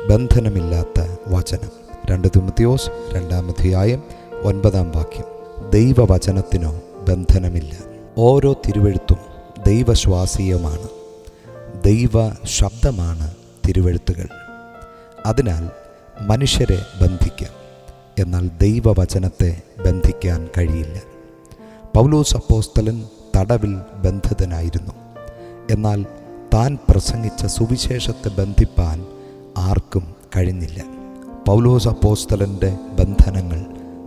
ബന്ധനമില്ലാത്ത വചനം. 2 തിമോഥെയോസ് 2-ാം അധ്യായം 9-ാം വാക്യം. ദൈവവചനത്തിനോ ബന്ധനമില്ല. ഓരോ തിരുവെഴുത്തും ദൈവശ്വാസീയമാണ്. ദൈവ ശബ്ദമാണ് തിരുവെഴുത്തുകൾ. അതിനാൽ മനുഷ്യരെ ബന്ധിക്കാം, എന്നാൽ ദൈവവചനത്തെ ബന്ധിക്കാൻ കഴിയില്ല. പൗലോസ് അപ്പോസ്തലൻ തടവിൽ ബന്ധിതനായിരുന്നു. എന്നാൽ താൻ പ്രസംഗിച്ച സുവിശേഷത്തെ ബന്ധിപ്പാൻ ആർക്കും കഴിഞ്ഞില്ല. പൗലോസ് അപ്പോസ്തലൻ്റെ ബന്ധനങ്ങൾ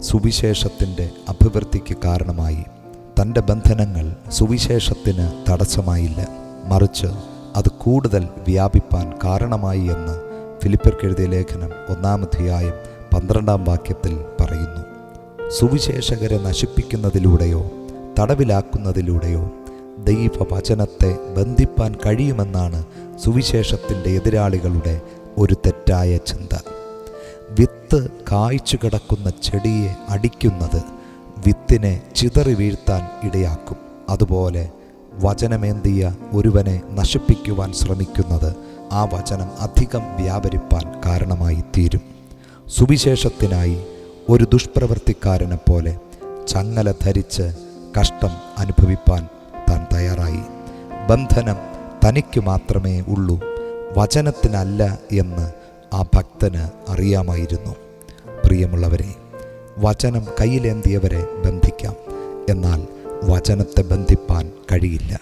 സുവിശേഷത്തിൻ്റെ അഭിവൃദ്ധിക്ക് കാരണമായി. തൻ്റെ ബന്ധനങ്ങൾ സുവിശേഷത്തിന് തടസ്സമായില്ല, മറിച്ച് അത് കൂടുതൽ വ്യാപിപ്പാൻ കാരണമായി എന്ന് ഫിലിപ്പിയർക്ക് എഴുതിയ ലേഖനം 1-ാം അധ്യായം 12-ാം വാക്യത്തിൽ പറയുന്നു. സുവിശേഷകരെ നശിപ്പിക്കുന്നതിലൂടെയോ തടവിലാക്കുന്നതിലൂടെയോ ദൈവവചനത്തെ ബന്ധിപ്പാൻ കഴിയുമെന്നാണ് സുവിശേഷത്തിൻ്റെ എതിരാളികളുടെ ഒരു തെറ്റായ ചിന്ത. വിത്ത് കായ്ച്ചു കിടക്കുന്ന ചെടിയെ അടിക്കുന്നത് വിത്തിനെ ചിതറി വീഴ്ത്താൻ ഇടയാക്കും. അതുപോലെ വചനമേന്തിയ ഒരുവനെ നശിപ്പിക്കുവാൻ ശ്രമിക്കുന്നത് ആ വചനം അധികം വ്യാപരിപ്പാൻ കാരണമായി തീരും. സുവിശേഷത്തിനായി ഒരു ദുഷ്പ്രവൃത്തിക്കാരനെ പോലെ ചങ്ങല ധരിച്ച് കഷ്ടം അനുഭവിപ്പാൻ താൻ തയ്യാറായി. ബന്ധനം തനിക്ക് മാത്രമേ ഉള്ളൂ, വചനത്തിനല്ല എന്ന് ആ ഭക്തന് അറിയാമായിരുന്നു. പ്രിയമുള്ളവരെ, വചനം കയ്യിലേന്തിയവരെ ബന്ധിക്കാം, എന്നാൽ വചനത്തെ ബന്ധിപ്പാൻ കഴിയില്ല.